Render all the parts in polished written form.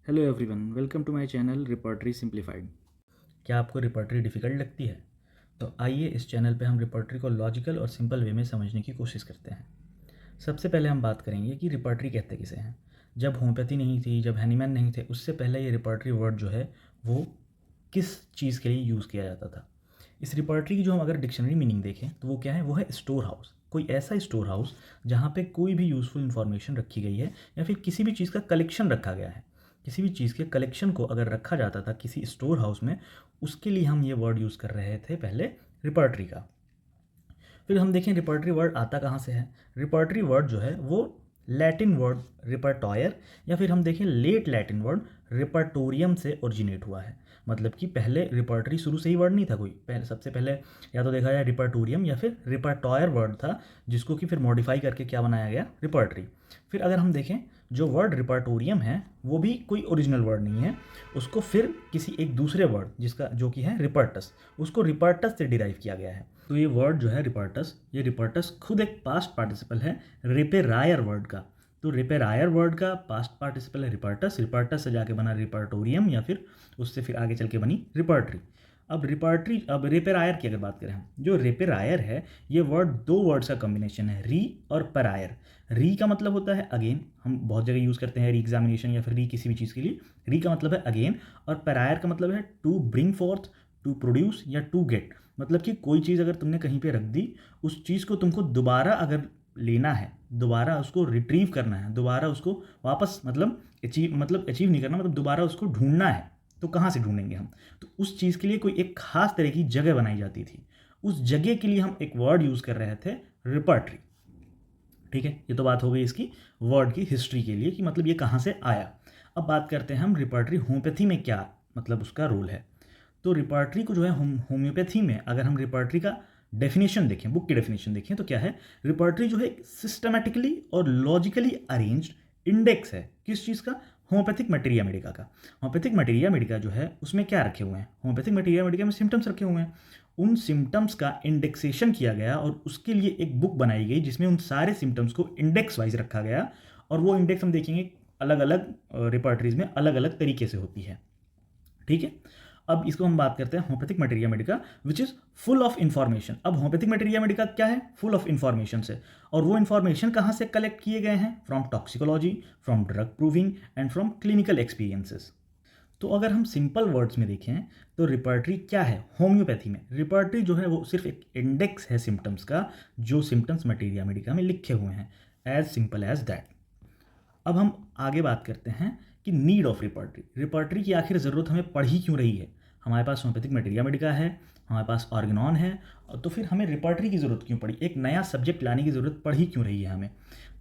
Hello everyone, welcome to my channel repertory simplified. क्या आपको repertory difficult लगती है? तो आइए इस चैनल पे हम रिपर्टरी को लॉजिकल और सिंपल वे में समझने की कोशिश करते हैं। सबसे पहले हम बात करेंगे कि रिपर्टरी कहते किसे हैं। जब होम्योपैथी नहीं थी, जब हैनीमैन नहीं थे, उससे पहले ये रिपर्टरी वर्ड जो है वो किस चीज़ के लिए यूज़ किया जाता था। इस रिपर्टरी की जो हम अगर डिक्शनरी मीनिंग देखें तो वो क्या है, वो है स्टोर हाउस। कोई ऐसा स्टोर हाउस जहाँ पे कोई भी यूज़फुल इन्फॉर्मेशन रखी गई है या फिर किसी भी चीज़ का कलेक्शन रखा गया है। किसी भी चीज़ के कलेक्शन को अगर रखा जाता था किसी स्टोर हाउस में, उसके लिए हम ये वर्ड यूज़ कर रहे थे पहले, रिपर्टरी का। फिर हम देखें रिपर्टरी वर्ड आता कहाँ से है। रिपर्टरी वर्ड जो है वो लैटिन वर्ड रिपर्टॉयर या फिर हम देखें लेट लैटिन वर्ड रिपर्टोरियम से ओरिजिनेट हुआ है। मतलब कि पहले रिपर्टरी शुरू से ही वर्ड नहीं था कोई, पहले सबसे पहले या तो देखा जाए रिपर्टोरियम या फिर रिपर्टॉयर वर्ड था, जिसको कि फिर मॉडिफाई करके क्या बनाया गया, रिपर्टरी। फिर अगर हम देखें जो वर्ड रिपर्टोरियम है वो भी कोई ओरिजिनल वर्ड नहीं है, उसको फिर किसी एक दूसरे वर्ड जिसका जो कि है रिपर्टस, उसको रिपर्टस से डिराइव किया गया है। तो ये वर्ड जो है रिपर्टस, ये रिपर्टस खुद एक पास्ट पार्टिसिपल है रेपेरायर वर्ड का। तो रेपेरायर वर्ड का पास्ट पार्टिसिपल है रिपर्टस, रिपर्टस से जाके बना रिपर्टोरियम या फिर उससे फिर आगे चल के बनी रिपर्टरी। अब रेपेरायर की अगर बात करें हम, जो रेपेरायर है ये वर्ड दो वर्ड्स का कॉम्बिनेशन है, री और परायर। री का मतलब होता है अगेन, हम बहुत जगह यूज़ करते हैं री एग्जामिनेशन या फिर री किसी भी चीज़ के लिए। री का मतलब है अगेन, और परायर का मतलब है to bring forth, to produce या टू गेट। मतलब कि कोई चीज़ अगर तुमने कहीं पे रख दी, उस चीज़ को तुमको दोबारा अगर लेना है, दोबारा उसको रिट्रीव करना है, दोबारा उसको वापस मतलब अचीव नहीं करना, मतलब दोबारा उसको ढूंढना है, तो कहाँ से ढूंढेंगे हम? तो उस चीज़ के लिए कोई एक खास तरह की जगह बनाई जाती थी, उस जगह के लिए हम एक वर्ड यूज़ कर रहे थे, रिपर्टरी। ठीक है, ये तो बात हो गई इसकी वर्ड की हिस्ट्री के लिए कि मतलब ये कहाँ से आया। अब बात करते हैं हम रिपर्टरी होम्योपैथी में क्या मतलब उसका रोल है। तो रिपर्टरी को जो है होम्योपैथी में अगर हम रिपर्टरी का डेफिनेशन देखें, बुक की डेफिनेशन देखें, तो क्या है, रिपर्टरी जो है सिस्टमैटिकली और लॉजिकली अरेंज्ड इंडेक्स है। किस चीज़ का? होम्योपैथिक मटेरिया मेडिका का। होम्योपैथिक मटेरिया मेडिका जो है उसमें क्या रखे हुए हैं, होम्योपैथिक मटेरिया मेडिका में सिम्टम्स रखे हुए हैं। उन सिम्टम्स का इंडेक्सेशन किया गया और उसके लिए एक बुक बनाई गई जिसमें उन सारे सिम्टम्स को इंडेक्स वाइज रखा गया, और वो इंडेक्स हम देखेंगे अलग अलग रिपर्टरीज में अलग अलग तरीके से होती है। ठीक है, अब इसको हम बात करते हैं homeopathic materia Medica which is full of information. अब होम्योपैथिक मटेरिया मेडिका क्या है? फुल ऑफ इंफॉर्मेशन से। और वो इंफॉर्मेशन कहाँ से कलेक्ट किए गए हैं? From toxicology, from drug proving and from clinical experiences. तो अगर हम सिंपल वर्ड्स में देखें तो रिपर्टरी क्या है होम्योपैथी में? रिपर्टरी जो है वो सिर्फ एक इंडेक्स है सिम्टम्स का, जो सिम्टम्स मटेरिया मेडिका में लिखे हुए हैं, एज सिंपल एज दैट। अब हम आगे बात करते हैं कि नीड ऑफ रिपर्टरी, रिपर्टरी की आखिर ज़रूरत हमें पड़ ही क्यों रही है? हमारे पास होम्योपैथिक मटेरिया मेडिका है, हमारे पास ऑर्गेनॉन है, तो फिर हमें रिपर्टरी की ज़रूरत क्यों पड़ी? एक नया सब्जेक्ट लाने की ज़रूरत पड़ ही क्यों रही है हमें?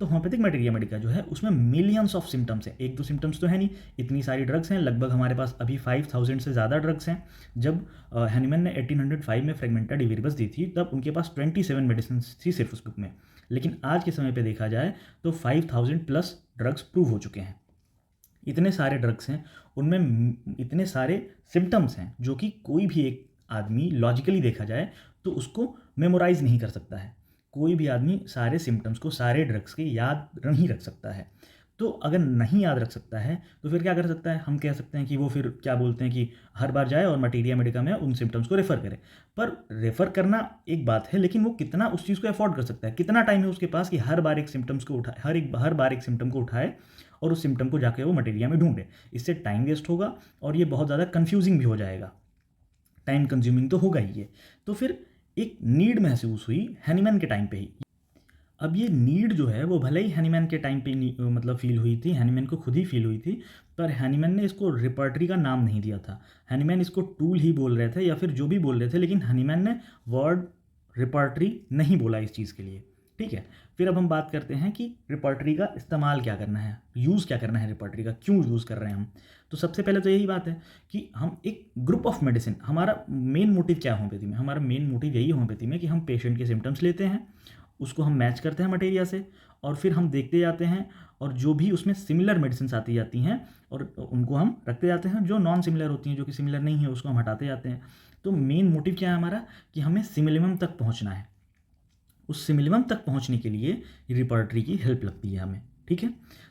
तो होम्योपैथिक मटेरिया मेडिका जो है उसमें मिलियंस ऑफ सिम्टम्स हैं, एक दो सिम्टम्स तो है नहीं, इतनी सारी ड्रग्स हैं, लगभग हमारे पास अभी 5000 से ज़्यादा ड्रग्स हैं। जब हैनीमैन ने 1805 में फ्रेगमेंटा डिविरिबस दी थी तब उनके पास 27 मेडिसिन थी सिर्फ उस बुक में, लेकिन आज के समय पे देखा जाए तो 5000 प्लस ड्रग्स प्रूव हो चुके हैं। इतने सारे ड्रग्स हैं, उनमें इतने सारे सिम्टम्स हैं जो कि कोई भी एक आदमी लॉजिकली देखा जाए तो उसको मेमोराइज नहीं कर सकता है। कोई भी आदमी सारे सिम्टम्स को, सारे ड्रग्स के याद नहीं रख सकता है। तो अगर नहीं याद रख सकता है तो फिर क्या कर सकता है? हम कह सकते हैं कि वो फिर क्या बोलते हैं कि हर बार जाए और मटीरिया मेडिका में उन सिम्टम्स को रेफ़र करे। पर रेफ़र करना एक बात है, लेकिन वो कितना उस चीज़ को अफोर्ड कर सकता है? कितना टाइम है उसके पास कि हर बार एक सिम्टम्स को उठाए, हर बार एक सिम्टम को उठाए और उस सिम्टम को जाके वो मटेरिया में ढूंढे? इससे टाइम वेस्ट होगा और ये बहुत ज़्यादा कन्फ्यूजिंग भी हो जाएगा, टाइम कंज्यूमिंग तो होगा ही ये। तो फिर एक नीड महसूस हुई हैनीमैन के टाइम पे ही। अब ये नीड जो है वो भले ही हैनीमैन के टाइम पे मतलब फील हुई थी, हैनीमैन को खुद ही फील हुई थी, पर हैनीमैन ने इसको रिपर्टरी का नाम नहीं दिया था। हैनीमैन इसको टूल ही बोल रहे थे या फिर जो भी बोल रहे थे, लेकिन हैनीमैन ने वर्ड रिपर्टरी नहीं बोला इस चीज़ के लिए। ठीक है, फिर अब हम बात करते हैं कि रिपर्टरी का इस्तेमाल क्या करना है, यूज़ क्या करना है रिपर्टरी का, क्यों यूज़ कर रहे हैं हम। तो सबसे पहले तो यही बात है कि हम एक ग्रुप ऑफ मेडिसिन, हमारा मेन मोटिव क्या है होम्योपैथी में? हमारा मेन मोटिव यही है होम्योपैथी में कि हम पेशेंट के सिम्टम्स लेते हैं, उसको हम मैच करते हैं मटेरिया से, और फिर हम देखते जाते हैं, और जो भी उसमें सिमिलर मेडिसिन आती जाती हैं और उनको हम रखते जाते हैं, जो नॉन सिमिलर होती हैं, जो कि सिमिलर नहीं है, उसको हम हटाते जाते हैं। तो मेन मोटिव क्या है हमारा? कि हमें सिमिलिमम तक पहुंचना है। उस सिमिलिमम तक पहुंचने के लिए रिपर्टरी की हेल्प लगती है हमें। ठीक है,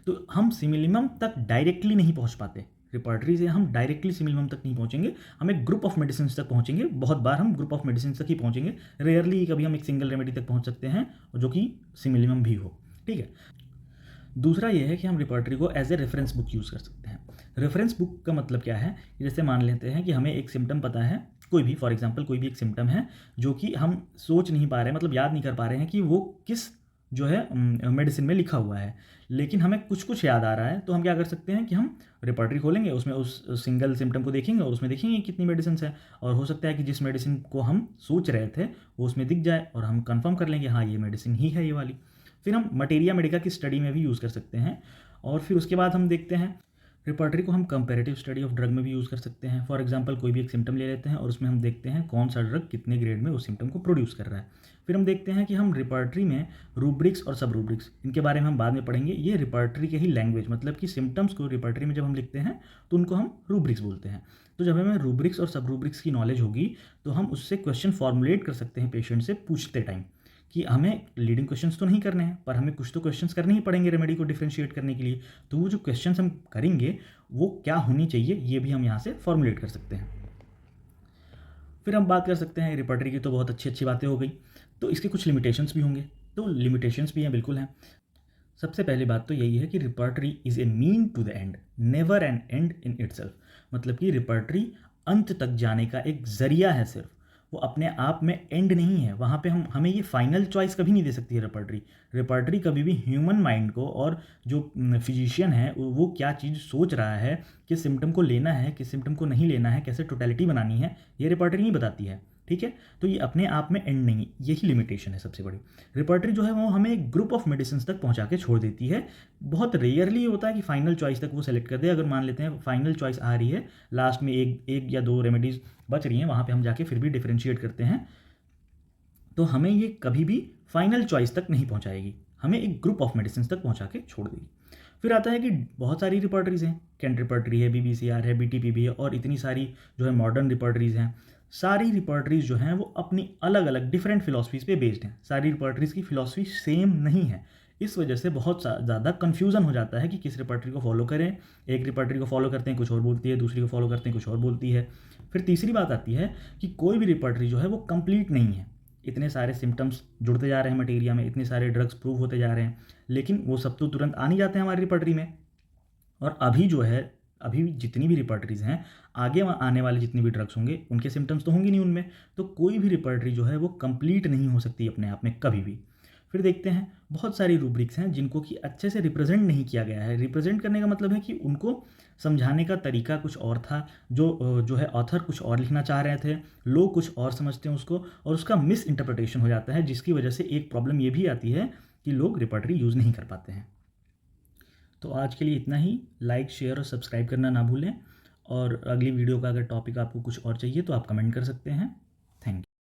तो हम सिमिलिमम तक डायरेक्टली नहीं पहुंच पाते रिपर्टरी से हम डायरेक्टली सिमिलम तक नहीं पहुँचेंगे, हम एक ग्रुप ऑफ मेडिसिन तक पहुँचेंगे। बहुत बार हम ग्रुप ऑफ मेडिसिन तक ही पहुँचेंगे, रेयरली कभी हम एक सिंगल रेमेडी तक पहुँच सकते हैं जो कि सिमिलम भी हो। ठीक है। दूसरा ये है कि हम रिपर्टरी को as a reference book use कर सकते हैं। रेफरेंस बुक का मतलब क्या है, जैसे मान लेते हैं कि हमें एक सिम्टम पता है, कोई भी फॉर एग्जांपल कोई भी एक सिम्टम है जो कि हम सोच नहीं पा रहे हैं, मतलब याद नहीं कर पा रहे हैं कि वो किस जो है मेडिसिन में लिखा हुआ है, लेकिन हमें कुछ कुछ याद आ रहा है। तो हम क्या कर सकते हैं कि हम रिपर्टरी खोलेंगे, उसमें उस सिंगल सिम्टम को देखेंगे और उसमें देखेंगे कितनी मेडिसिन है, और हो सकता है कि जिस मेडिसिन को हम सोच रहे थे वो उसमें दिख जाए और हम कंफर्म कर लेंगे हाँ ये मेडिसिन ही है ये वाली। फिर हम मटेरिया मेडिका की स्टडी में भी यूज़ कर सकते हैं। और फिर उसके बाद हम देखते हैं रिपर्टरी को हम कंपैरेटिव स्टडी ऑफ ड्रग में भी यूज़ कर सकते हैं। फॉर एग्जांपल कोई भी एक सिम्टम ले लेते हैं और उसमें हम देखते हैं कौन सा ड्रग कितने ग्रेड में उस सिम्टम को प्रोड्यूस कर रहा है। फिर हम देखते हैं कि हम रिपर्टरी में रूब्रिक्स और सब रूब्रिक्स, इनके बारे में हम बाद में पढ़ेंगे। ये रिपर्टरी के ही लैंग्वेज, मतलब कि सिम्टम्स को रिपर्टरी में जब हम लिखते हैं तो उनको हम रूब्रिक्स बोलते हैं। तो जब हमें रूब्रिक्स और सब रूब्रिक्स की नॉलेज होगी तो हम उससे क्वेश्चन फॉर्मुलेट कर सकते हैं पेशेंट से पूछते टाइम, कि हमें लीडिंग क्वेश्चंस तो नहीं करने हैं पर हमें कुछ तो क्वेश्चंस करने ही पड़ेंगे रेमेडी को डिफरेंशिएट करने के लिए। तो वो जो क्वेश्चंस हम करेंगे वो क्या होनी चाहिए ये भी हम यहाँ से फॉर्मुलेट कर सकते हैं। फिर हम बात कर सकते हैं रिपर्टरी की, तो बहुत अच्छी अच्छी बातें हो गई, तो इसके कुछ लिमिटेशंस भी होंगे। तो लिमिटेशंस भी हैं, बिल्कुल हैं। सबसे पहली बात तो यही है कि repertory is a mean to the end, never an end in itself. मतलब कि रिपर्टरी अंत तक जाने का एक जरिया है सिर्फ, वो अपने आप में एंड नहीं है। वहाँ पे हमें ये फाइनल चॉइस कभी नहीं दे सकती है रिपर्टरी। रिपर्टरी कभी भी ह्यूमन माइंड को और जो फिजिशियन है वो क्या चीज़ सोच रहा है, किस सिम्टम को लेना है किस सिम्टम को नहीं लेना है, कैसे टोटलिटी बनानी है, ये रिपर्टरी नहीं बताती है। ठीक है। तो ये अपने आप में एंड नहीं, यही लिमिटेशन है सबसे बड़ी। रिपर्टरी जो है वो हमें एक ग्रुप ऑफ मेडिसिन तक पहुंचा के छोड़ देती है। बहुत रेयरली होता है कि फाइनल चॉइस तक वो सेलेक्ट कर दे। अगर मान लेते हैं फाइनल चॉइस आ रही है, लास्ट में एक या दो रेमेडीज बच रही हैं, वहाँ पे हम जाके फिर भी डिफरेंशिएट करते हैं, तो हमें ये कभी भी फाइनल चॉइस तक नहीं पहुँचाएगी, हमें एक ग्रुप ऑफ मेडिसिन तक पहुँचा के छोड़ देगी। फिर आता है कि बहुत सारी रिपर्टरीज हैं, कैंट रिपर्टरी है, BBCR है, BTPB है, और इतनी सारी जो है मॉडर्न रिपर्टरीज हैं। सारी रिपर्टरीज जो हैं वो अपनी अलग अलग डिफरेंट फिलॉसफीज़ पे बेस्ड हैं। सारी रिपर्टरीज की फिलॉसफी सेम नहीं है। इस वजह से बहुत ज़्यादा कन्फ्यूज़न हो जाता है कि किस रिपर्टरी को फॉलो करें। एक रिपर्टरी को फॉलो करते हैं कुछ और बोलती है, दूसरी को फॉलो करते हैं कुछ और बोलती है। फिर तीसरी बात आती है कि कोई भी रिपर्टरी जो है वो कंप्लीट नहीं है। इतने सारे सिम्टम्स जुड़ते जा रहे हैं मटेरिया में, इतने सारे ड्रग्स प्रूव होते जा रहे हैं, लेकिन वो सब तो तुरंत आ नहीं जाते हैं हमारी रिपर्टरी में। और अभी जो है, अभी जितनी भी रिपर्टरीज हैं, आगे आने वाले जितने भी ड्रग्स होंगे उनके सिम्टम्स तो होंगे नहीं उनमें। तो कोई भी रिपर्टरी जो है वो कंप्लीट नहीं हो सकती अपने आप में कभी भी। फिर देखते हैं बहुत सारी रूब्रिक्स हैं जिनको कि अच्छे से रिप्रेजेंट नहीं किया गया है। रिप्रेजेंट करने का मतलब है कि उनको समझाने का तरीका कुछ और था, जो है ऑथर कुछ और लिखना चाह रहे थे, लोग कुछ और समझते हैं उसको, और उसका मिस इंटरप्रिटेशन हो जाता है, जिसकी वजह से एक प्रॉब्लम ये भी आती है कि लोग रिपर्टरी यूज़ नहीं कर पाते हैं। तो आज के लिए इतना ही। लाइक, शेयर और सब्सक्राइब करना ना भूलें, और अगली वीडियो का अगर टॉपिक आपको कुछ और चाहिए तो आप कमेंट कर सकते हैं। Thank you.